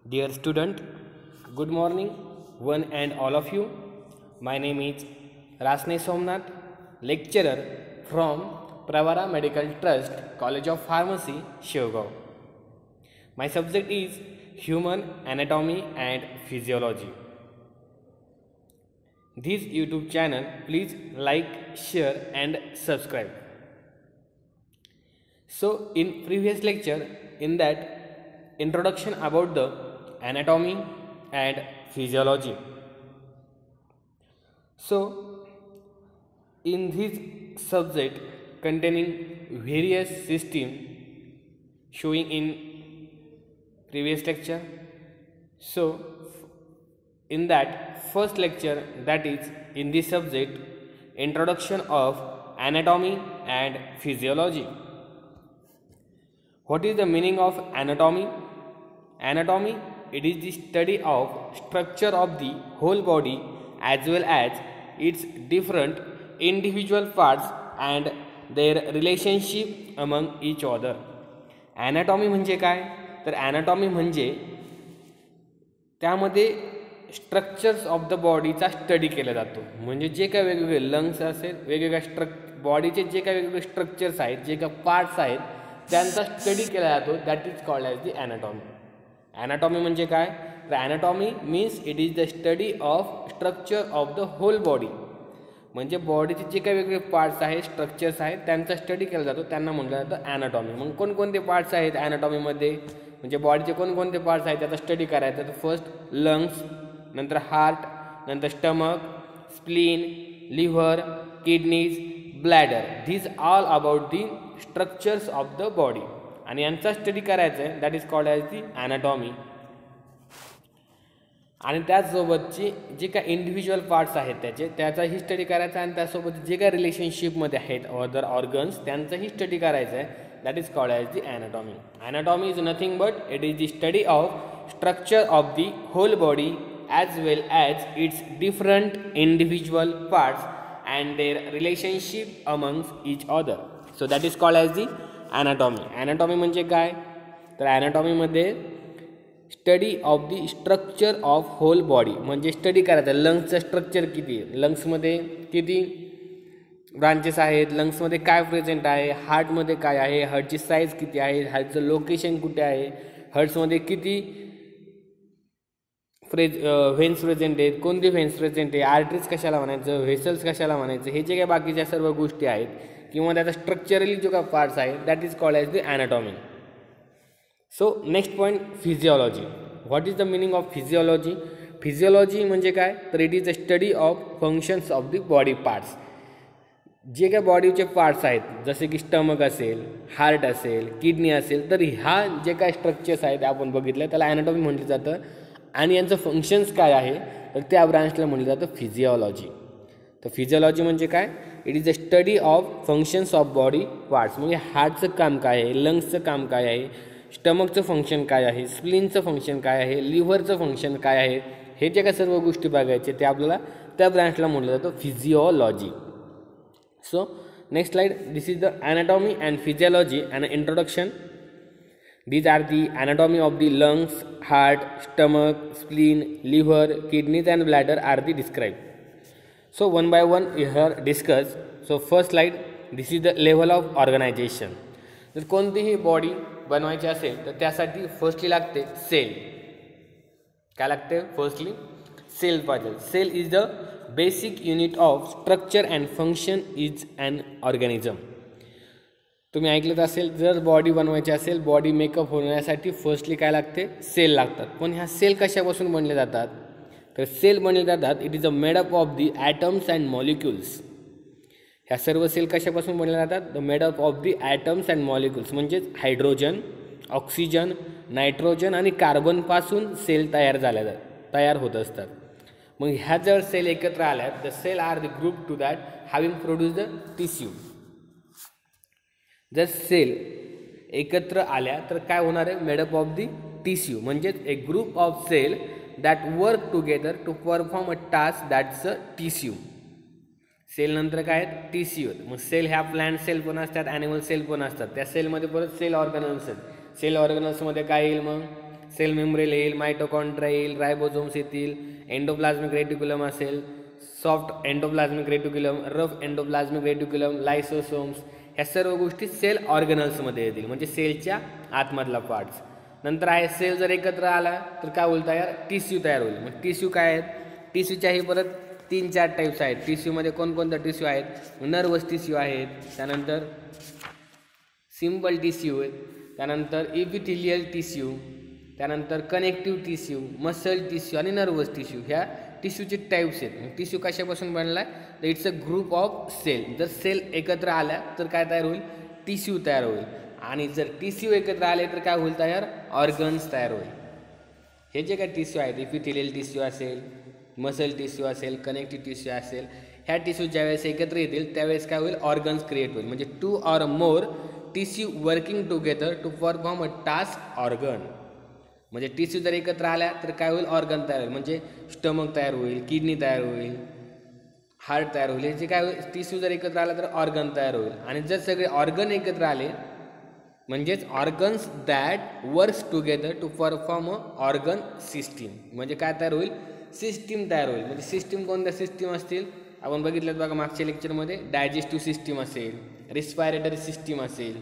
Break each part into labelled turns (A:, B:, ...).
A: Dear student, good morning, one and all of you. My name is Rasne Somnath, lecturer from Pravara Medical Trust, College of Pharmacy, Shivagaon. My subject is Human Anatomy and Physiology. This YouTube channel, please like, share and subscribe. So in previous lecture, in that introduction about the anatomy and physiology. So in this subject containing various system showing in previous lecture. So in that first lecture, that is in this subject, introduction of anatomy and physiology. What is the meaning of anatomy? Anatomy, it is the study of structure of the whole body as well as its different individual parts and their relationship among each other. Anatomy म्हणजे काय? तर anatomy म्हणजे त्यामध्ये structures of the बॉडीचा study केला जातो. म्हणजे जे काही वेगवेगळे लंग्स असेल, वेगवेगळ्या बॉडीचे जे काही वेगवेगळे स्ट्रक्चर्स आहेत, जे काही पार्ट्स आहेत, त्यांचा स्टडी केला जातो. That is called as the anatomy. Anatomy म्हणजे काय? तर anatomy means it is the study of structure of the whole body. म्हणजे बॉडीचे जे काही वेगवेगळे पार्ट्स आहेत, स्ट्रक्चर्स आहेत, त्यांचा स्टडी केला जातो, त्यांना म्हटलं जातं ॲनाटॉमी. मग कोणकोणते पार्ट्स आहेत ॲनाटॉमीमध्ये? म्हणजे बॉडीचे कोणकोणते पार्ट्स आहेत त्याचा स्टडी करायचा. तर फर्स्ट लंग्स, नंतर हार्ट, नंतर stomach, spleen, liver, kidneys, bladder. These all about the structures of the body. आणि यांचा स्टडी करायचा आहे, that is called as the anatomy. आणि त्याचसोबतची जे काही इंडिव्हिज्युअल पार्ट्स आहेत त्याचाही स्टडी करायचा आहे. आणि त्यासोबत जे काही रिलेशनशिपमध्ये आहेत अदर ऑर्गन्स, त्यांचाही स्टडी करायचं आहे. That is called as the anatomy. Anatomy is nothing but it is the study of structure of the whole body as well as its different individual parts and their relationship amongst each other. So that is called as the anatomy. Anatomy म्हणजे काय? तर anatomy मध्ये study of the structure of whole body. म्हणजे study करायचं लंग्सचं structure किती आहे, लंग्समध्ये किती ब्रांचेस आहेत, लंग्समध्ये काय प्रेझेंट आहे, हार्टमध्ये काय आहे, हार्टची साईज किती आहे, हार्टचं लोकेशन कुठे आहे, हार्ट्समध्ये किती व्हेन्स प्रेझेंट आहेत, कोणते व्हेन्स प्रेझेंट आहे, आर्टरीज कशाला म्हणायचं, व्हेसल्स कशाला म्हणायचं, हे जे काही बाकीच्या सर्व गोष्टी आहेत किंवा त्याचा स्ट्रक्चरली जो काही पार्ट्स आहेत, that is called as the anatomy. So next point, physiology. What is the meaning of physiology? Physiology म्हणजे काय? तर it is the study of functions of the body parts. जे काही बॉडीचे पार्ट्स आहेत, जसे की स्टमक असेल, हार्ट असेल, किडनी असेल, तर ह्या जे काही स्ट्रक्चर्स आहेत आपण बघितलं, त्याला ॲनाटॉमी म्हटलं जातं. आणि यांचं फंक्शन्स काय आहे, तर त्या ब्रांचला म्हटलं जातं फिजिओलॉजी. तर फिजिओलॉजी म्हणजे काय? It is the study of functions of body parts. म्हणजे हार्टचं काम काय आहे, लंग्सचं काम काय आहे, स्टमकचं फंक्शन काय आहे, स्प्लीनचं फंक्शन काय आहे, लिव्हरचं फंक्शन काय आहे, हे जे काय सर्व गोष्टी बघायचे ते आपल्याला त्या ब्रांचला म्हटलं जातं physiology. So next slide, this is the anatomy and physiology and introduction. These are the anatomy of the lungs, heart, stomach, spleen, liver, kidneys and bladder are the described. So one by one we have discussed. So first slide, this is the level of organization. जर कोणतीही body बनवायची असेल तर त्यासाठी firstly लागते cell. काय लागते? Firstly cell पाहिजे. Cell is the basic unit of structure and function is an organism. तुम्ही ऐकलं असेल, जर बॉडी बनवायची असेल, बॉडी मेकअप होण्यासाठी फर्स्टली काय लागते? सेल लागतात. पण ह्या सेल कशापासून बनले जातात? तर सेल बनले जातात, it is a made up of the atoms and molecules. ह्या सर्व सेल कशापासून बनल्या जातात? The made up of the atoms and molecules. म्हणजेच हायड्रोजन, ऑक्सिजन, नायट्रोजन आणि कार्बनपासून सेल तयार होत असतात. मग ह्या जर सेल एकत्र आल्या, the cell are the group to that having produce the tissue. जर सेल एकत्र आल्या तर काय होणार आहे? Made up of the tissue. म्हणजेच a group of cell that work together to perform a task that's a tissue. Cell नंतर काय आहेत? टिश्यू. मग सेल ह्या प्लांट सेल पण असतात, ॲनिमल सेल पण असतात. त्या सेलमध्ये परत सेल ऑर्गॅनल्स आहेत. सेल ऑर्गॅनल्समध्ये काय येईल? मग सेल मेम्ब्रेन येईल, मायटोकॉन्ड्रिया येईल, रायबोझोम्स येतील, एंडोप्लाझ्मिक रेटिक्युलम असेल, soft endoplasmic reticulum, rough endoplasmic reticulum, लायसोसोम्स, ह्या सर्व गोष्टी सेल ऑर्गनल्समध्ये येतील, म्हणजे सेलच्या आतमधला पार्ट्स. नंतर आहे सेल जर एकत्र आला तर काय होईल तयार, टिश्यू तयार होईल. मग टिश्यू काय आहेत, टिश्यूच्याही परत 3-4 टाईप्स आहेत. टिश्यूमध्ये कोणकोणते टिश्यू आहेत, नर्वस टिश्यू आहेत, त्यानंतर सिम्पल टिश्यू आहेत, त्यानंतर इपिथिलियल टिश्यू, त्यानंतर कनेक्टिव्ह टिश्यू, मसल टिश्यू आणि नर्वस टिश्यू. ह्या टिश्यूचे टाईप्स आहेत. टिश्यू कशापासून बनला आहे, तर it's a group of cell. जर सेल एकत्र आल्या तर काय तयार होईल, टिश्यू तयार होईल. आणि जर टिश्यू एकत्र आले तर काय होईल तयार, ऑर्गन्स तयार होईल. हे जे काय टिश्यू आहेत, इपिथिलियल टिश्यू असेल, मसल टिश्यू असेल, कनेक्टिव्ह टिश्यू असेल, ह्या टिश्यू ज्यावेळेस एकत्र येतील त्यावेळेस काय होईल, ऑर्गन्स क्रिएट होईल. म्हणजे 2 or more tissue working together to perform a task organ. म्हणजे टिश्यू जर एकत्र आल्या तर काय होईल, ऑर्गन तयार होईल. म्हणजे स्टमक तयार होईल, किडनी तयार होईल, हार्ट तयार होईल. हे जे काय होईल, टिश्यू जर एकत्र आला तर ऑर्गन तयार होईल. आणि जर सगळे ऑर्गन एकत्र आले म्हणजेच organs that works together to perform a organ system. म्हणजे काय तयार होईल, सिस्टीम तयार होईल. म्हणजे सिस्टीम कोणत्या सिस्टीम असतील आपण बघितलं बघा मागच्या लेक्चरमध्ये, डायजेस्टिव्ह सिस्टीम असेल, रिस्पायरेटरी सिस्टीम असेल,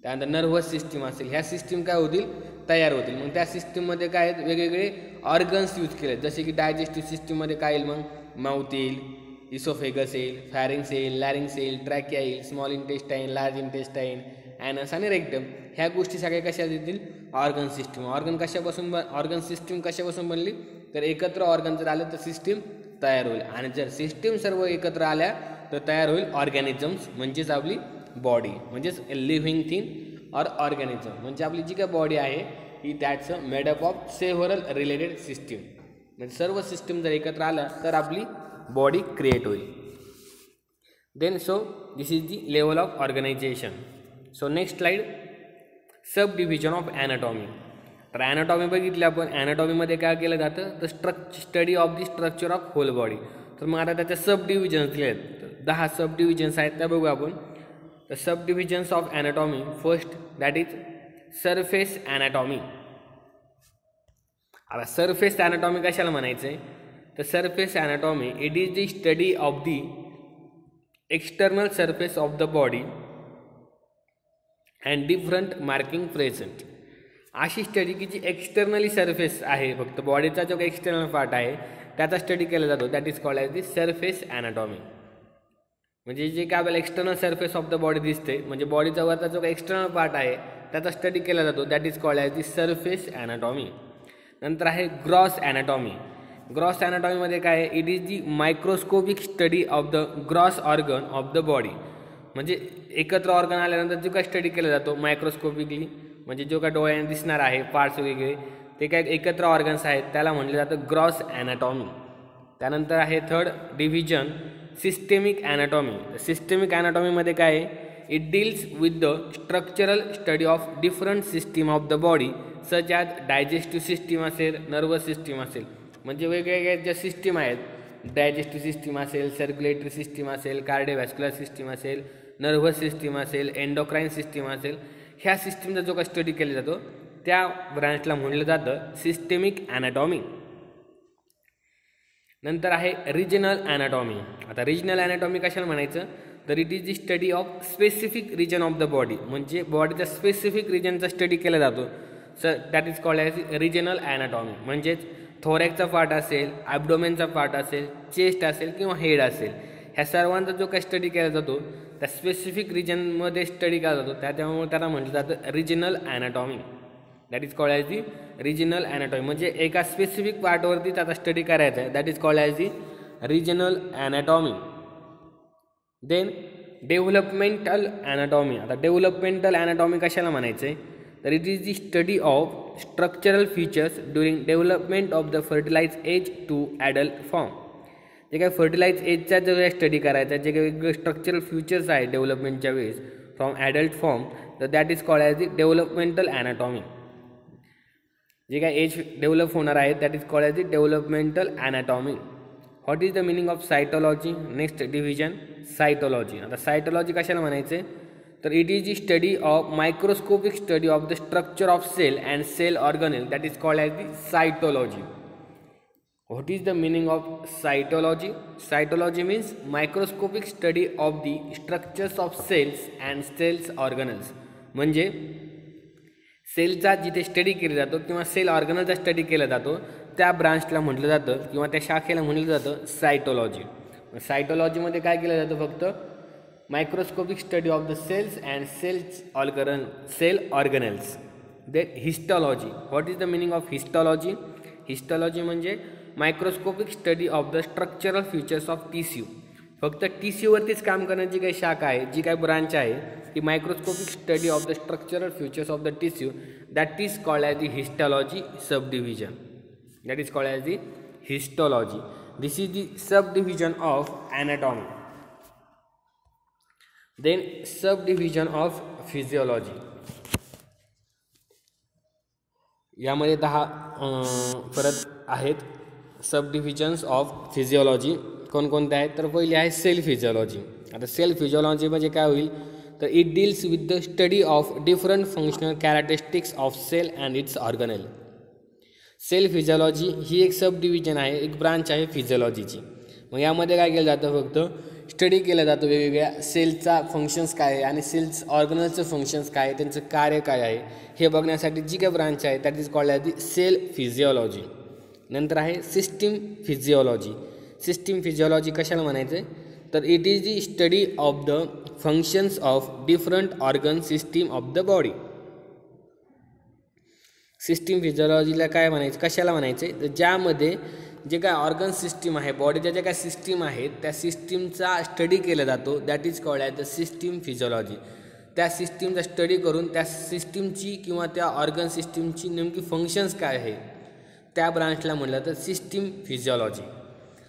A: त्यानंतर नर्वस सिस्टीम असेल. ह्या सिस्टीम काय होतील, तयार होतील. मग त्या सिस्टीममध्ये काय आहेत, वेगवेगळे ऑर्गन्स यूज केले. जसे की डायजेस्टिव्ह सिस्टीममध्ये काय येईल, मग माउथ येईल, इसोफेगस येईल, फॅरिंग्स येईल, लॅरिंग्स येईल, ट्रॅकिया येईल, small intestine, large intestine, anus आणि रेक्टम. ह्या गोष्टी सगळ्या कशा येतील, ऑर्गन सिस्टीम. ऑर्गन सिस्टीम कशापासून बनली, तर एकत्र ऑर्गन जर आलं तर सिस्टीम तयार होईल. आणि जर सिस्टीम सर्व एकत्र आल्या तर तयार होईल ऑर्गॅनिझम्स, म्हणजेच आपली बॉडी, म्हणजेच लिव्हिंग थिंग ऑर ऑर्गॅनिझम. म्हणजे आपली जी काय बॉडी आहे ही that's made up of several related system. म्हणजे सर्व सिस्टीम जर एकत्र आल्या तर आपली बॉडी क्रिएट होईल. Then so this is the level of organisation. So next slide, sub division of anatomy. तर ॲनाटॉमी बघितली आपण. ॲनाटॉमीमध्ये काय केलं जातं, तर study of the structure of whole body. तर मग आता त्याच्या सब डिव्हिजन्स दिले आहेत, 10 सब डिव्हिजन्स आहेत, त्या बघू आपण. तर sub divisions of anatomy, first that is surface anatomy. आता सरफेस ॲनाटॉमी कशाला म्हणायचं आहे, तर surface anatomy it is the study of the external surface of the body and different marking present. अशी स्टडी की जी एक्सटर्नली सरफेस आहे, फक्त बॉडीचा जो काही एक्सटर्नल पार्ट आहे त्याचा स्टडी केला जातो, that is called as the surface anatomy. म्हणजे जे काय आपल्याला external surface of the body दिसते, म्हणजे बॉडीचा वरचा जो काही एक्सटर्नल पार्ट आहे त्याचा स्टडी केला जातो, that is called as the surface anatomy. नंतर आहे ग्रॉस ॲनाटॉमी. ग्रॉस ॲनाटॉमीमध्ये काय आहे, it is the microscopic study of the gross organ of the body. म्हणजे एकत्र ऑर्गन आल्यानंतर जो काय स्टडी केला जातो मायक्रोस्कोपिकली, म्हणजे जो काय डोळ्याने दिसणार आहे पार्ट्स वेगळे ते काय एकत्र ऑर्गन्स आहेत, त्याला म्हटलं जातं ग्रॉस ॲनाटॉमी. त्यानंतर आहे third division systemic anatomy. Systemic ॲनाटॉमीमध्ये काय आहे, it deals with the structural study of different system of the body such as digestive system असेल, नर्वस सिस्टीम असेल. म्हणजे वेगवेगळ्या ज्या सिस्टीम आहेत, डायजेस्टिव्ह सिस्टीम असेल, सर्क्युलेटरी सिस्टीम असेल, कार्डिओव्हॅस्क्युलर सिस्टीम असेल, नर्वस सिस्टीम असेल, एंडोक्राईन सिस्टीम असेल, ह्या सिस्टीमचा जो काय स्टडी केला जातो त्या ब्रांचला म्हटलं जातं सिस्टेमिक ॲनाटॉमी. नंतर आहे रिजनल ॲनाटॉमी. आता रिजनल ॲनाटॉमी कशाला म्हणायचं, तर it is the study of specific region of the body. म्हणजे बॉडीचा स्पेसिफिक रिजनचा स्टडी केला जातो, that is called as regional anatomy. म्हणजेच थोरॅक्सचा पार्ट असेल, ॲब्डोमेनचा पार्ट असेल, चेस्ट असेल किंवा हेड असेल, ह्या सर्वांचा जो काही स्टडी केला जातो त्या स्पेसिफिक रिजनमध्ये स्टडी केला जातो, त्यामुळे त्याला म्हटलं जातं regional anatomy. That is called as the regional anatomy. म्हणजे एका स्पेसिफिक पार्टवरती त्याचा स्टडी करायचा आहे, that is called as the regional anatomy. Then developmental anatomy. आता डेव्हलपमेंटल ॲनाटॉमी कशाला म्हणायचं आहे, तर it is the study of structural features during development of the fertilize age to adult form. जे काही फर्टिलाइज एजचा जो काही स्टडी करायचा, जे काही वेगवेगळे स्ट्रक्चरल फीचर्स आहे डेव्हलपमेंटच्या वेळेस फ्रॉम ॲडल्ट फॉर्म, तर that is called as the developmental anatomy. जे काय एज डेव्हलप होणार आहे that is called as the developmental anatomy. What is the meaning of cytology. Next division cytology. आता सायटोलॉजी कशाला म्हणायचं आहे, तर it is the study of microscopic study of the structure of cell and cell organelle that is called as the cytology. What is the meaning of cytology? Cytology means microscopic study of the structures of cells and cells organelles. म्हणजे सेलचा जिथे study केला जातो किंवा sale ऑर्गनलचा study केला जातो त्या ब्रांचला म्हटलं जातं किंवा त्या शाखेला म्हटलं जातं सायटोलॉजी. सायटोलॉजीमध्ये काय केलं जातं? फक्त microscopic study of the cells and cell organelles. Then histology. What is the meaning of histology? Histology म्हणजे microscopic study of the structural features of tissue. फक्त टिश्यूवरतीच काम करण्याची काही शाखा आहे, जी काही ब्रांच आहे ती microscopic study of the structural features of the tissue that is called as the histology sub division. That is called as the histology. This is the sub division of anatomy. Then sub division of physiology. यामध्ये 10 परत आहेत सब divisions of physiology. कोणकोणते आहेत? तर पहिली आहे cell physiology. आता cell physiology म्हणजे काय होईल? तर it deals with the study of different functional characteristics of cell and its organelle. Cell physiology ही एक सब डिव्हिजन आहे, एक ब्रांच आहे फिजिओलॉजीची. मग यामध्ये काय केलं जातं? फक्त स्टडी केलं जातं वेगवेगळ्या सेलचा फंक्शन्स काय आहे आणि सेल्स ऑर्गनलचं फंक्शन्स काय आहे, त्यांचं कार्य काय आहे हे बघण्यासाठी जी काय ब्रांच आहे that is called as the cell physiology. नंतर आहे सिस्टीम फिजिओलॉजी. सिस्टीम फिजिओलॉजी कशाला म्हणायचं? तर it is the study of the functions of different organ system of the body. System फिजिओलॉजीला काय म्हणायचं, कशाला म्हणायचं? तर ज्यामध्ये जे काय ऑर्गन सिस्टीम आहे, बॉडीच्या ज्या काय सिस्टीम आहेत त्या सिस्टीमचा स्टडी केला जातो that is called as the system physiology. त्या सिस्टीमचा स्टडी करून त्या सिस्टीमची किंवा त्या ऑर्गन सिस्टीमची नेमकी फंक्शन्स काय आहे त्या ब्रांचला म्हटलं तर सिस्टीम फिजिओलॉजी.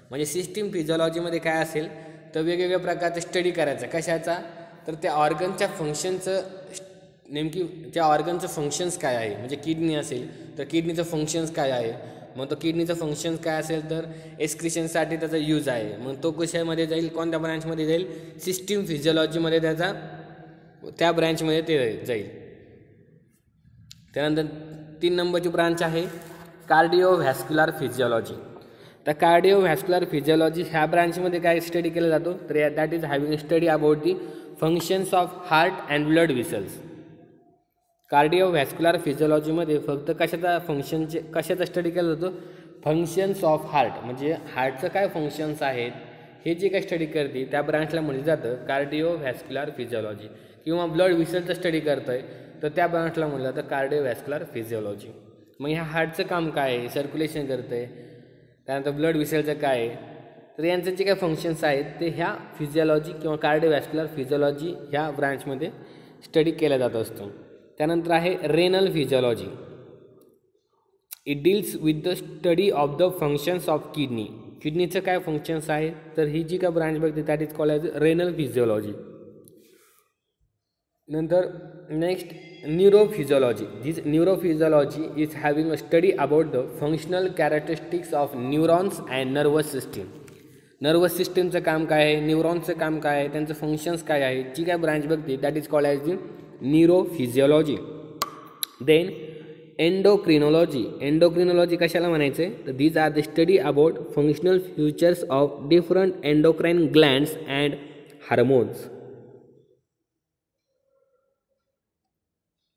A: म्हणजे सिस्टीम फिजिओलॉजीमध्ये काय असेल तर वेगवेगळ्या प्रकारचा स्टडी करायचा. कशाचा? तर त्या ऑर्गनच्या फंक्शनचं नेमकी त्या ऑर्गनचं फंक्शन्स काय आहे. म्हणजे किडनी असेल तर किडनीचं फंक्शन्स काय आहे. मग तो किडनीचं फंक्शन्स काय असेल तर एक्सक्रिशनसाठी त्याचा यूज आहे. मग तो कशामध्ये जाईल, कोणत्या ब्रांचमध्ये जाईल? सिस्टीम फिजिओलॉजीमध्ये त्याचा त्या ब्रँचमध्ये ते जाईल. त्यानंतर 3 नंबरची ब्रांच आहे कार्डिओव्हॅस्क्युलर फिजिओलॉजी. तर कार्डिओव्हॅस्क्युलर फिजिओलॉजी ह्या ब्रांचमध्ये काय स्टडी केला जातो? तर that is having study about the functions of heart and blood vessels. Cardiovascular फिजिओलॉजीमध्ये फक्त कशाचा स्टडी केला जातो? Functions of heart. म्हणजे हार्टचं काय फंक्शन्स आहेत हे जे काय स्टडी करते त्या ब्रांचला म्हटलं जातं कार्डिओव्हॅस्क्युलर फिजिओलॉजी. किंवा ब्लड व्हेसलचं स्टडी करतं आहे तर त्या ब्रांचला म्हटलं जातं कार्डिओव्हॅस्क्युलर फिजिओलॉजी. मग ह्या हार्टचं काम काय आहे? सर्क्युलेशन करतं आहे. त्यानंतर ब्लड व्हेसलचं काय आहे? तर यांचं जे काय फंक्शन्स आहेत ते ह्या फिजिओलॉजी किंवा कार्डिओव्हॅस्क्युलर फिजिओलॉजी ह्या ब्रांचमध्ये स्टडी केला जात असतो. त्यानंतर आहे renal physiology. It deals with the study of the functions of kidney. किडनीचं काय फंक्शन्स आहे तर ही जी काय ब्रांच बघते that is called as renal physiology. नंतर next neurophysiology. This neurophysiology is having a study about the functional characteristics of neurons and nervous system. Nervous सिस्टीमचं काम काय आहे, न्यूरॉन्सचं काम काय आहे, त्यांचं फंक्शन्स काय आहे, जी काय ब्रांच बघते that is called as the neurophysiology. Then endocrinology. Endocrinology कशाला म्हणायचं आहे तर these are the study about functional futures of different endocrine glands and hormones.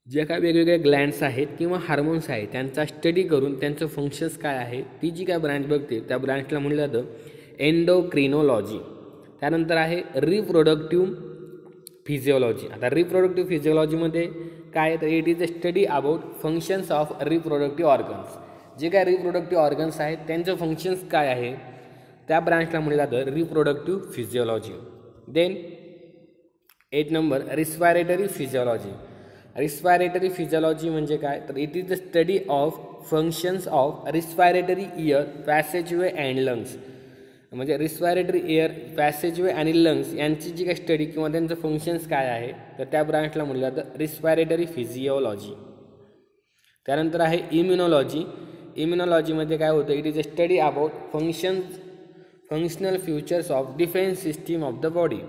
A: जे काय वेगवेगळे ग्लँड्स आहेत किंवा हार्मोन्स आहेत त्यांचा स्टडी करून त्यांचं फंक्शन्स काय आहे ती जी काय ब्रांच बघते त्या ब्रांचला म्हटलं जातं एंडोक्रिनोलॉजी. त्यानंतर आहे रिप्रोडक्टिव्ह फिजिओलॉजी. आता रिप्रोडक्टिव्ह फिजिओलॉजीमध्ये काय तर it is a study about functions of reproductive organs. जे काय रिप्रोडक्टिव्ह ऑर्गन्स आहेत त्यांचं फंक्शन्स काय आहे त्या ब्रांचला म्हटलं जातं reproductive physiology. Then 8 number respiratory physiology. Respiratory physiology म्हणजे काय तर it is the study of functions of respiratory air, passageway and lungs. म्हणजे रिस्पायरेटरी एअर, पॅसेजवे आणि लंग्स यांची जी काही स्टडी किंवा त्यांचं फंक्शन्स काय आहे तर त्या ब्रांचला म्हटलं जातं रिस्पायरेटरी फिजिओलॉजी. त्यानंतर आहे इम्युनॉलॉजी. इम्युनॉलॉजीमध्ये काय होतं it is a study about functional futures of defence system of the body.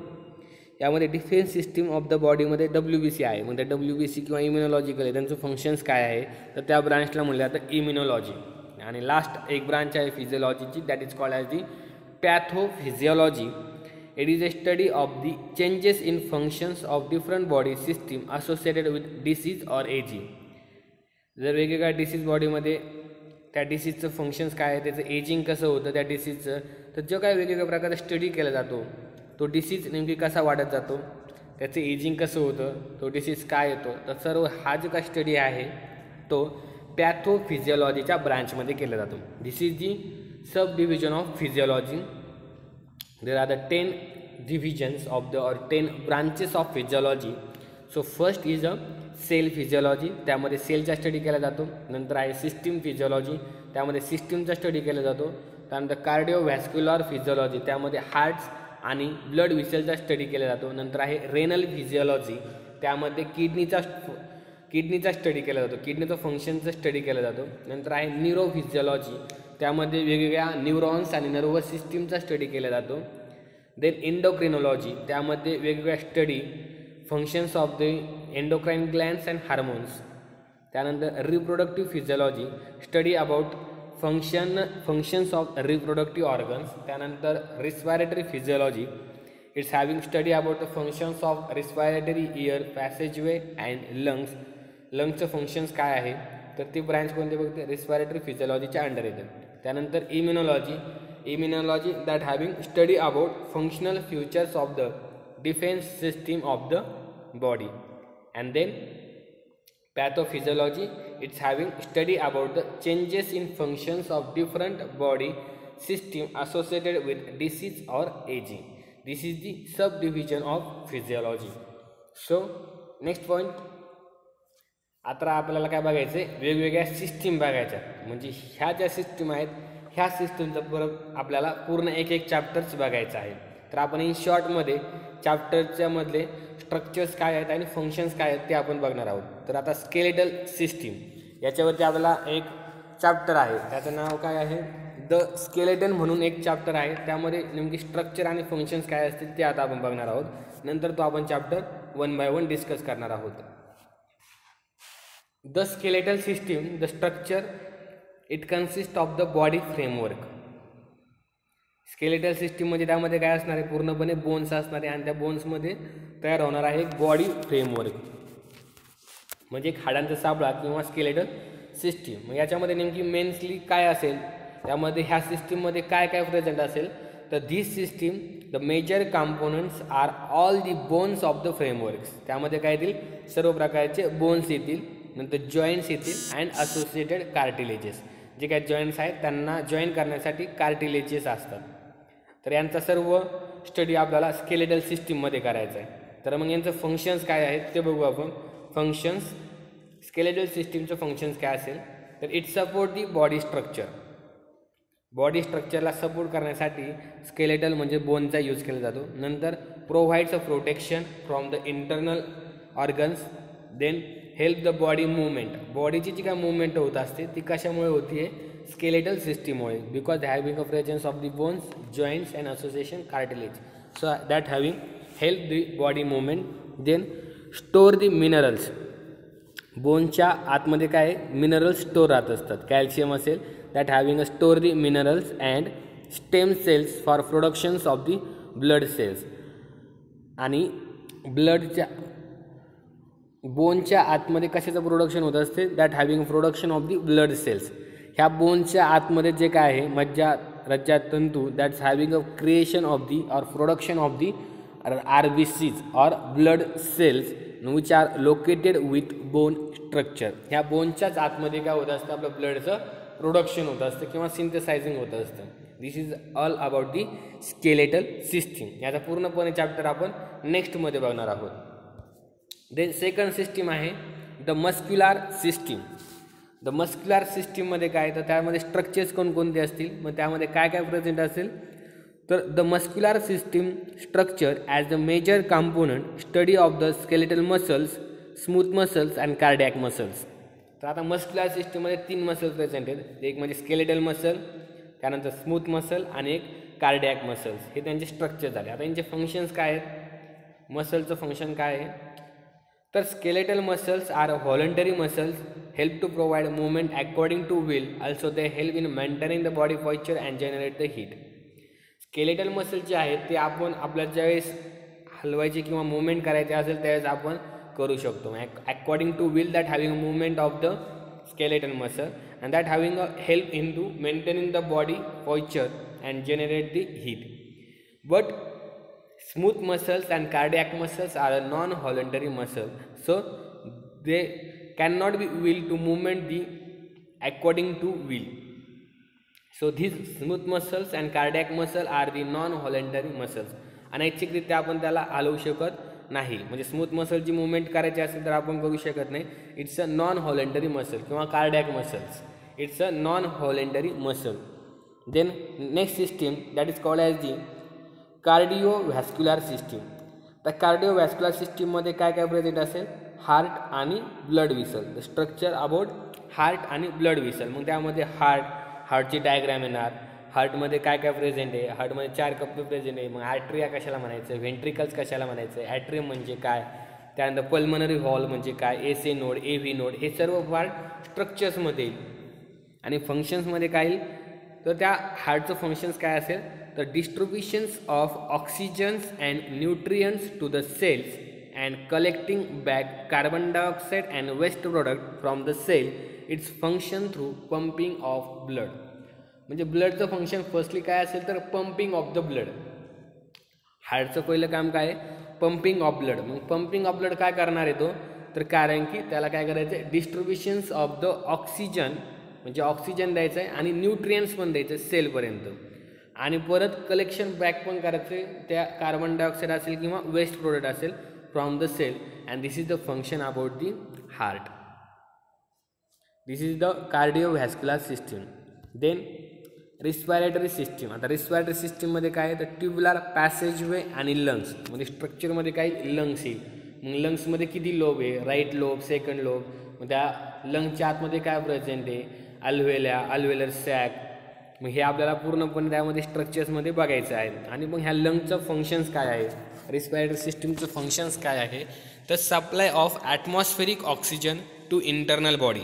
A: यामध्ये डिफेन्स सिस्टीम ऑफ द बॉडीमध्ये WBC आहे. मग त्या WBC किंवा इम्युनॉलॉजिकल आहे त्यांचं फंक्शन्स काय आहे तर त्या ब्रांचला म्हणलं जातं इम्युनॉलॉजी. आणि लास्ट एक ब्रांच आहे फिजिओलॉजीची, that is called as the pathophysiology. It is a study of the changes in functions of different body system associated with disease or ageing. जर वेगवेगळ्या डिसीज बॉडीमध्ये त्या डिसीजचं फंक्शन्स काय आहे, त्याचं एजिंग कसं होतं त्या डिसीजचं, तर जो काय वेगवेगळ्या प्रकारचा स्टडी केला जातो, तो डिसीज नेमकी कसा वाढत जातो, त्याचं एजिंग कसं होतं, तो डिसीज काय येतो, तर सर्व हा जो काय स्टडी आहे तो पॅथोफिजिओलॉजीच्या ब्रांचमध्ये केला जातो. This is the sub division of physiology. There are the 10 divisions of the or 10 branches of physiology. So first is a cell physiology, त्यामध्ये सेलचा स्टडी केला जातो. नंतर आहे सिस्टीम फिजिओलॉजी, त्यामध्ये सिस्टीमचा स्टडी केला जातो. त्यानंतर कार्डिओव्हॅस्क्युलर फिजिओलॉजी, त्यामध्ये हार्ट्स आणि ब्लड व्हेसलचा स्टडी केला जातो. नंतर आहे रेनल फिजिओलॉजी, त्यामध्ये किडनीचा स्टडी केला जातो, किडनीचं फंक्शनचा स्टडी केला जातो. नंतर आहे न्यूरोफिजिओलॉजी, त्यामध्ये वेगवेगळ्या न्यूरॉन्स आणि नर्वस सिस्टीमचा स्टडी केला जातो. देन एंडोक्रिनॉलॉजी, त्यामध्ये वेगवेगळ्या study functions of the endocrine glands and hormones. त्यानंतर reproductive physiology, study about functions of reproductive organs. त्यानंतर respiratory physiology, it's having study about the functions of respiratory air passageway and लंग्सचं functions काय आहे, तर ती branch कोणती बघते, respiratory फिजिओलॉजीच्या under येते. त्यानंतर immunology that having study about functional futures of the defence system of the body. And then pathophysiology, it's having study about the changes in functions of different body system associated with disease or aging. This is the subdivision of physiology. So next point, आता आपल्याला काय बघायचं आहे, वेगवेगळ्या system बघायच्या. म्हणजे ह्या ज्या सिस्टीम आहेत ह्या सिस्टीमचा परत आपल्याला पूर्ण एक चॅप्टर्स बघायचं आहे. तर आपण इन शॉर्टमध्ये चॅप्टरच्या मधले स्ट्रक्चर्स काय आहेत आणि फंक्शन्स काय आहेत ते आपण बघणार आहोत. तर आता स्केलेटल सिस्टीम याच्यावरती आपल्याला एक चॅप्टर आहे, त्याचं नाव काय आहे, द स्केलेटन म्हणून एक चॅप्टर आहे. त्यामध्ये नेमकी स्ट्रक्चर आणि फंक्शन्स काय असतील ते आता आपण बघणार आहोत. नंतर तो आपण चॅप्टर 1 by 1 डिस्कस करणार आहोत. The skeletal system, the structure, it consist of the body framework. Skeletal system म्हणजे त्यामध्ये काय असणार आहे, पूर्णपणे बोन्स असणार आहे आणि त्या बोन्समध्ये तयार होणार आहे एक बॉडी फ्रेमवर्क, म्हणजे एक हाडांचा साबळा किंवा स्केलेटल सिस्टीम. मग याच्यामध्ये नेमकी मेन्सली काय असेल, त्यामध्ये ह्या सिस्टीममध्ये काय काय प्रेझेंट असेल, तर this system the major components are all the bones of the frameworks. त्यामध्ये काय येतील, सर्व प्रकारचे बोन्स येतील. नंतर जॉईंट्स येतील अँड असोसिएटेड कार्टिलेजेस, जे काही जॉईंट्स आहेत त्यांना जॉईन करण्यासाठी कार्टिलेजेस असतात. तर यांचा सर्व स्टडी आपल्याला स्केलेटल सिस्टीममध्ये करायचा आहे. तर मग यांचं फंक्शन्स काय आहेत ते बघू आपण. फंक्शन्स, स्केलेटल सिस्टीमचं फंक्शन्स काय असेल, तर it support the body structure. Body स्ट्रक्चरला सपोर्ट करण्यासाठी स्केलेटल म्हणजे बोनचा यूज केला जातो. नंतर provides a protection from the internal organs. Then help the body movement, बॉडीची जी काय मूवमेंट होत असते ती कशामुळे होती आहे, स्केलेटल सिस्टीममुळे, because having a presence of the bones, joints and association cartilage, so that having help the body movement. Then store the minerals, बोनच्या आतमध्ये काय मिनरल्स स्टोअर राहत असतात. कॅल्शियम असेल, that having a store the minerals and stem cells for productions of the blood cells. आणि ब्लडच्या बोनच्या आतमध्ये कशाचं प्रोडक्शन होत असते, that having production of the blood cells. ह्या बोनच्या आतमध्ये जे काय आहे मज्जा रज्जा तंतू, that's having a creation of the or production of the RBCs or blood cells which are located with bone structure. ह्या बोनच्याच आतमध्ये काय होत असतं, आपलं ब्लडचं प्रोडक्शन होत असतं किंवा सिंथेसायझिंग होत असतं. This is all about the skeletal system. याचा पूर्णपणे चॅप्टर आपण नेक्स्टमध्ये बघणार आहोत. देन सेकंड सिस्टीम आहे the muscular system. The muscular सिस्टीममध्ये काय, तर त्यामध्ये स्ट्रक्चर्स कोणकोणते असतील, मग त्यामध्ये काय काय प्रेझेंट असेल, तर the muscular system structure as the major component study of the skeletal muscles, smooth muscles and cardiac muscles. तर आता मस्क्युलर सिस्टीममध्ये 3 मसल प्रेझेंट आहेत. एक म्हणजे स्केलेटल मसल, त्यानंतर स्मूथ मसल आणि एक कार्डियक मसल्स. हे त्यांचे स्ट्रक्चर झाले. आता यांचे फंक्शन्स काय आहेत, मसलचं फंक्शन काय आहे, तर skeletal muscles are voluntary muscles, help to provide movement according to will, also they help in maintaining the body posture and generate the heat. Skeletal muscle जे आहेत ते आपण आपल्या ज्यावेळेस हलवायचे किंवा मुवमेंट करायचे असेल त्यावेळेस आपण करू शकतो. According to will that having a movement of the skeletal muscle and that having a help into maintaining the body posture and generate the heat. But smooth muscles and cardiac muscles are a non-voluntary muscle, so they cannot be will to movement the according to will. So these smooth muscles and cardiac muscle are the non-voluntary muscles. अनैच्छिकरित्या आपण त्याला हलवू शकत नाही. म्हणजे smooth मसलची movement करायची असेल तर आपण करू शकत नाही. It's a non voluntary muscle किंवा cardiac muscles. It's a non voluntary muscle. Then next system that is called as the cardiovascular system. तर कार्डिओव्हॅस्क्युलर सिस्टीममध्ये काय काय प्रेझेंट असेल, हार्ट आणि blood vessel. The structure about heart आणि blood vessel. मग त्यामध्ये हार्टची डायग्रॅम येणार. हार्टमध्ये काय काय प्रेझेंट आहे, हार्टमध्ये 4 कप्पे प्रेझेंट आहे. मग आर्टरिया कशाला म्हणायचं, व्हेंट्रिकल्स कशाला म्हणायचं, ॲट्रियम म्हणजे काय, त्यानंतर पल्मनरी व्हॉल्व म्हणजे काय, S A node, A V node, हे सर्व पार्ट स्ट्रक्चर्समध्ये येईल. आणि फंक्शन्समध्ये काय येईल, तर त्या हार्टचं फंक्शन्स काय असेल, तर distributions of oxygens and nutrients to the cells and collecting back carbon dioxide and waste product from the cell. It's function through pumping of blood. म्हणजे ब्लडचं फंक्शन फर्स्टली काय असेल, तर पंपिंग ऑफ द ब्लड. हार्टचं पहिलं काम काय आहे, पंपिंग ऑफ ब्लड. मग पंपिंग ऑफ ब्लड काय करणार आहे तो, तर कारण की त्याला काय करायचं आहे, डिस्ट्रीब्युशन्स ऑफ द ऑक्सिजन म्हणजे ऑक्सिजन द्यायचं आहे आणि न्यूट्रियंट्स पण द्यायचं आहे सेलपर्यंत. आणि परत कलेक्शन बॅक पण करायचं आहे त्या कार्बन डायऑक्साईड असेल किंवा वेस्ट प्रोडक्ट असेल from the cell. And this is the function about the heart. This is the cardiovascular system. Then respiratory system. आता रिस्पायरेटरी सिस्टीममध्ये काय आहे, तर ट्युब्युलर पॅसेजवे आणि लंग्स. म्हणजे स्ट्रक्चरमध्ये काय लंग्स येईल. मग लंग्समध्ये किती लोब आहे, राईट लोब, सेकंड लोब. मग त्या लंग्सच्या आतमध्ये काय प्रेझेंट आहे, अल्व्हेलर सॅक. मग हे आपल्याला पूर्णपणे त्यामध्ये स्ट्रक्चर्समध्ये बघायचं आहे. आणि मग ह्या लंग्सचं फंक्शन्स काय आहे, रिस्पायरेटरी सिस्टीमचं फंक्शन्स काय आहे, तर supply of atmospheric oxygen to internal body.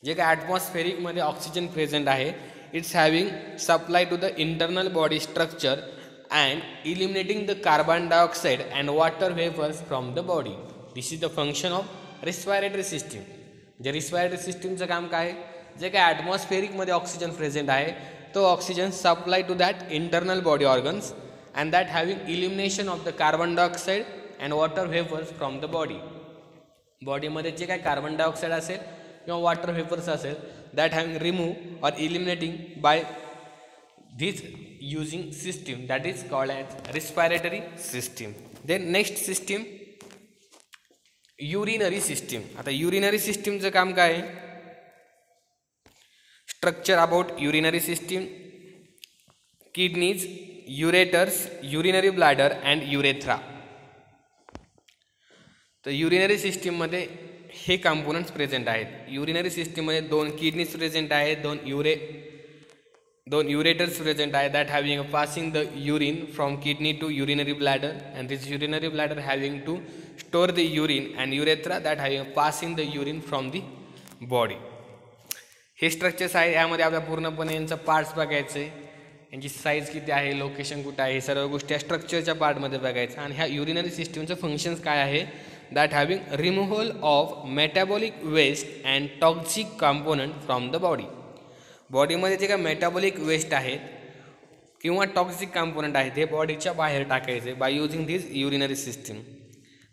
A: जे काय ॲटमॉस्फेरिकमध्ये ऑक्सिजन प्रेझेंट आहे, it's having supply to the internal body structure and eliminating the carbon dioxide and water vapours from the body. This is the function of respiratory system. जे respiratory सिस्टीमचं काम काय आहे, जे काय ॲटमॉस्फेरिकमध्ये ऑक्सिजन प्रेझेंट आहे तो oxygen supply to that internal body organs and that having elimination of the carbon dioxide and water vapours from the body. बॉडीमध्ये जे काय कार्बन डायऑक्साईड असेल किंवा वॉटर वेपर्स असेल that having remove or eliminating by this using system that is called as respiratory system. Then next system urinary system. आता urinary सिस्टीमचं काम काय आहे, structure about urinary system, kidneys, ureters, urinary bladder and urethra. तर urinary सिस्टीममध्ये हे components present आहेत. Urinary सिस्टीममध्ये 2 किडनीज प्रेझेंट आहेत, 2 युरेटर्स प्रेझेंट आहे that having passing the urine from kidney to urinary bladder and this urinary bladder having to store the urine and urethra that having passing the urine from the body. हे structures आहे. यामध्ये आपल्याला पूर्णपणे यांचं parts बघायचं आहे, यांची size किती आहे, लोकेशन कुठं आहे, हे सर्व गोष्टी या स्ट्रक्चरच्या पार्टमध्ये बघायचं. आणि ह्या युरिनरी सिस्टीमचं फंक्शन्स काय आहे, that having removal of metabolic waste and toxic component from the body. बॉडीमध्ये जे काय मेटाबॉलिक वेस्ट आहेत किंवा टॉक्सिक कॉम्पोनंट आहेत हे बॉडीच्या बाहेर टाकायचे by using this urinary system.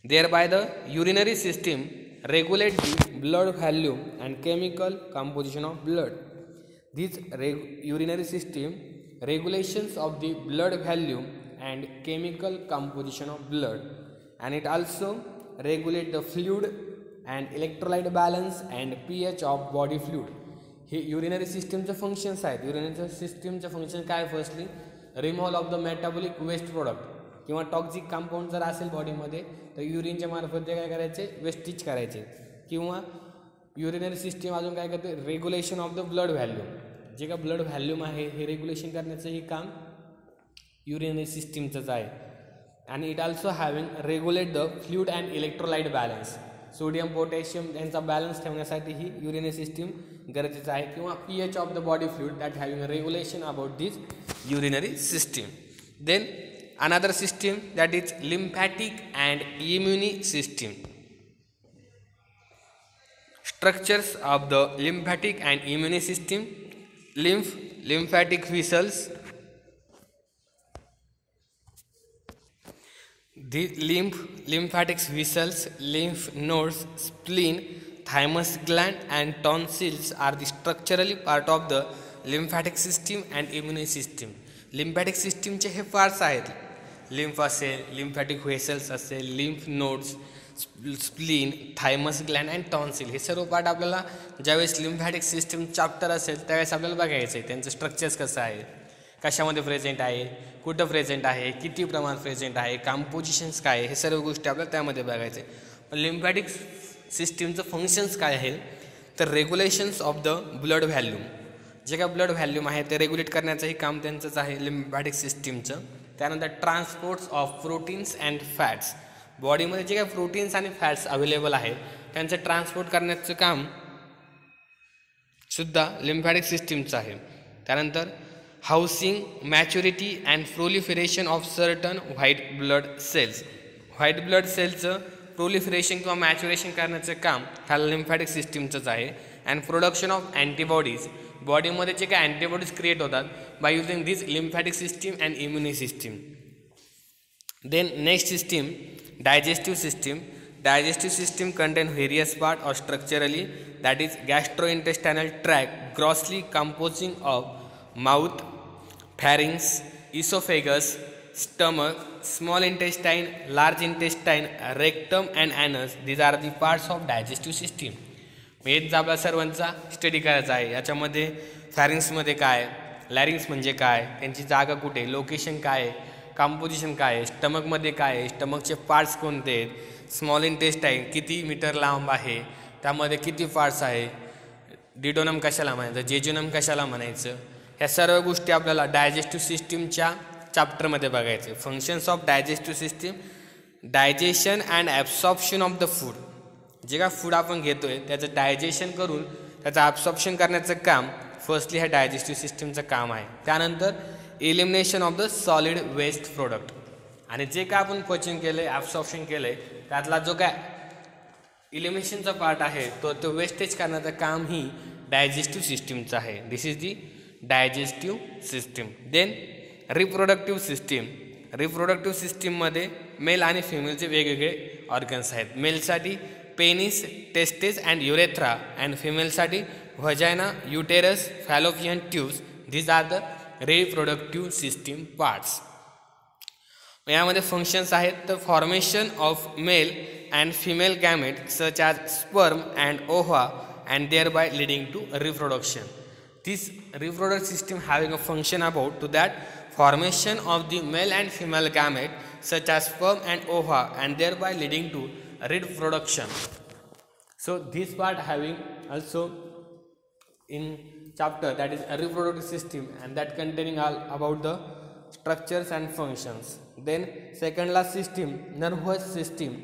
A: Thereby the urinary system regulate the blood volume and chemical composition of blood. This urinary system regulations of the blood volume and chemical composition of blood, and it also regulate the fluid and electrolyte balance and pH of body fluid. हे urinary सिस्टीमचे functions आहेत. Urinary सिस्टीमचे function काय, firstly removal of the metabolic waste product किंवा toxic compound जर असेल बॉडीमध्ये तर युरिनच्या मार्फत ते काय करायचे, वेस्टेज करायचे. किंवा युरिनरी सिस्टीम अजून काय करते, regulation of the blood volume. जे का ब्लड व्हॅल्यूम आहे हे रेग्युलेशन करण्याचं हे काम युरिनरी सिस्टीमचंच आहे. आणि it also having regulate the fluid and electrolyte balance. Sodium potassium यांचा बॅलन्स ठेवण्यासाठी ही युरिनरी सिस्टीम गरजेचं आहे, किंवा pH of the body fluid that having regulation about this urinary system. Then another system that is lymphatic and immune system. Structures of the lymphatic and immune system. Lymphatic vessels. The lymphatic vessels, lymph nodes, spleen, thymus gland and tonsils are the structurally part of the lymphatic system and immune system. Lymphatic system चे हे parts आहेत. Lymph असेल, lymphatic vessels असेल, lymph nodes, spleen, thymus Gland and tonsil, हे सर्व part आपल्याला ज्यावेळेस lymphatic system chapter असेल त्यावेळेस आपल्याला बघायचं आहे. त्यांचं स्ट्रक्चर्स कसं आहे, कशामध्ये प्रेझेंट आहे, कुठं प्रेझेंट आहे, किती प्रमाणात प्रेझेंट आहे, कॉम्पोजिशन्स काय आहे, हे सर्व गोष्टी आपल्याला त्यामध्ये बघायचं आहे. पण लिम्फॅटिक सिस्टीमचं फंक्शन्स काय आहे, तर regulations of the blood volume. जे काय ब्लड व्हॅल्यूम आहे ते रेग्युलेट करण्याचंही काम त्यांचंच आहे लिम्फॅटिक सिस्टीमचं. त्यानंतर ट्रान्सपोर्ट्स ऑफ प्रोटीन्स अँड फॅट्स. बॉडीमध्ये जे काही प्रोटीन्स आणि फॅट्स अवेलेबल आहेत त्यांचं ट्रान्सपोर्ट करण्याचं काम सुद्धा लिम्फॅटिक सिस्टीमचं आहे. त्यानंतर housing, maturity and proliferation of certain white blood cells. White blood सेलचं प्रोलिफरेशन किंवा मॅच्युरेशन करण्याचं काम ह्या लिम्फॅटिक सिस्टीमचंच आहे. And production of antibodies. बॉडीमध्ये जे काही अँटीबॉडीज क्रिएट होतात by using this lymphatic system and immune system. Then next system, digestive system. Digestive system contain various parts or structurally, that is gastrointestinal tract grossly composing of mouth, pharynx, esophagus, stomach, small intestine, large intestine, rectum and anus. These are the parts of digestive system. हेच आपला सर्वांचा study करायचा आहे. याच्यामध्ये फॅरिंग्समध्ये काय, लॅरिंग्स म्हणजे काय, त्यांची जागा कुठे, लोकेशन काय आहे, कॉम्पोजिशन काय आहे, स्टमकमध्ये काय आहे, स्टमकचे पार्ट्स कोणते आहेत, स्मॉल इंटेस्टाईन किती मीटर लांब आहे, त्यामध्ये किती पार्ट्स आहे, डिडोनम कशाला म्हणायचं, जेजुनम कशाला म्हणायचं, ह्या सर्व गोष्टी आपल्याला डायजेस्टिव्ह सिस्टीमच्या चॅप्टरमध्ये बघायचे. Functions of digestive system, digestion and absorption of the food. जे काय फूड आपण घेतो आहे त्याचं डायजेशन करून त्याचं ॲब्सॉर्प्शन करण्याचं काम फर्स्टली ह्या डायजेस्टिव्ह सिस्टीमचं काम आहे. त्यानंतर elimination of the solid waste product. आणि जे काय आपण पचन केलं आहे, ॲब्सॉर्प्शन केलं आहे त्यातला जो काय इलिमिनेशनचा पार्ट आहे तो वेस्टेज करण्याचं काम ही डायजेस्टिव्ह सिस्टीमचं आहे. This is the digestive system. Then reproductive system. Reproductive सिस्टीममध्ये मेल आणि फिमेलचे वेगवेगळे ऑर्गन्स आहेत. मेलसाठी penis, testis and urethra and फिमेलसाठी vagina, uterus, fallopian tubes. These are the reproductive system parts. यामध्ये फंक्शन्स आहेत तर formation of male and female gamete such as sperm and ova and thereby leading to reproduction. This reproductive system having a function about to that formation of the male and female gamete such as sperm and ova and thereby leading to reproduction. So this part having also in chapter that is a reproductive system and that containing all about the structures and functions. Then second last system, nervous system.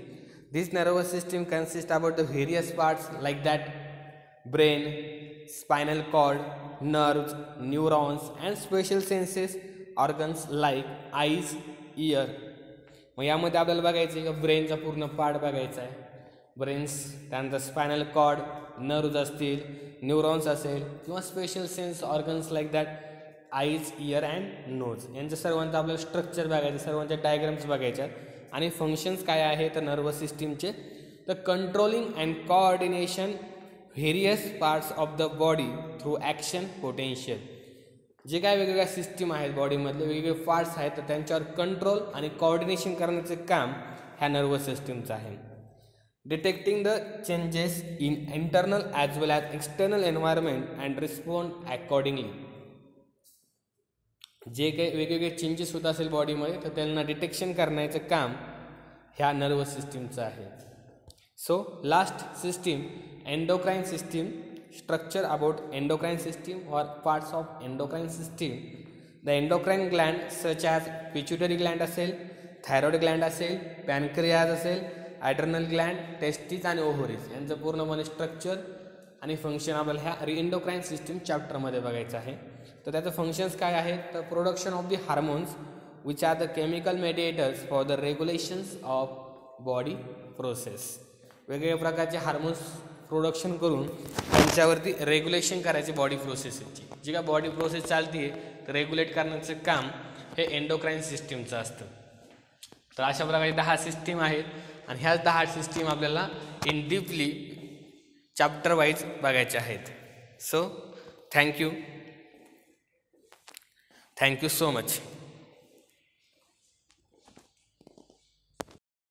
A: This nervous system consists about the various parts like that brain, spinal cord, nerves, neurons and special senses organs like eyes, year. मग यामध्ये आपल्याला बघायचं आहे का ब्रेनचा पूर्ण part बघायचा आहे. Brains, त्यानंतर स्पायनल कॉर्ड, नर्व्ज असतील, न्यूरॉन्स असेल किंवा special sense organs like that eyes, ear and nose. यांचं सर्वांचं आपल्याला स्ट्रक्चर बघायचं, सर्वांच्या डायग्राम्स बघायच्यात आणि फंक्शन्स काय आहे तर नर्वस सिस्टीमचे तर controlling and coordination various parts of the body through action potential. जे काय वेगवेगळ्या सिस्टीम आहेत बॉडीमधले वेगवेगळे पार्ट्स आहेत तर त्यांच्यावर कंट्रोल आणि कोऑर्डिनेशन करण्याचं काम ह्या नर्वस सिस्टीमचं आहे. Detecting the changes in internal as well as external environment and respond accordingly. जे काही वेगवेगळे चेंजेस होत असेल बॉडीमध्ये तर त्यांना डिटेक्शन करण्याचं काम ह्या नर्वस सिस्टीमचं आहे. So last system endocrine system. Structure about endocrine system or parts of endocrine system. The endocrine gland such as pituitary gland असेल, थायरॉइड ग्लँड असेल, पॅनक्रियाज असेल, ॲड्रनल ग्लँड, टेस्टिस आणि ओव्हरीज यांचं पूर्णपणे स्ट्रक्चर आणि फंक्शन आपल्याला ह्या एंडोक्राईन सिस्टीम चॅप्टरमध्ये बघायचं आहे. तर त्याचं फंक्शन्स काय आहेत, तर production of the hormones which are the chemical mediators for the regulations of body process. वेगवेगळ्या प्रकारचे हार्मोन्स प्रोडक्शन करून त्यांच्यावरती रेग्युलेशन करायचे बॉडी प्रोसेसची. जी काय बॉडी प्रोसेस चालते तर रेग्युलेट करण्याचं काम हे एंडोक्राईन सिस्टीमचं असतं. तर अशा प्रकारे 10 सिस्टीम आहेत आणि ह्याच 10 सिस्टीम आपल्याला इन डीपली चॅप्टर वाईज बघायचे आहेत. So thank you so much.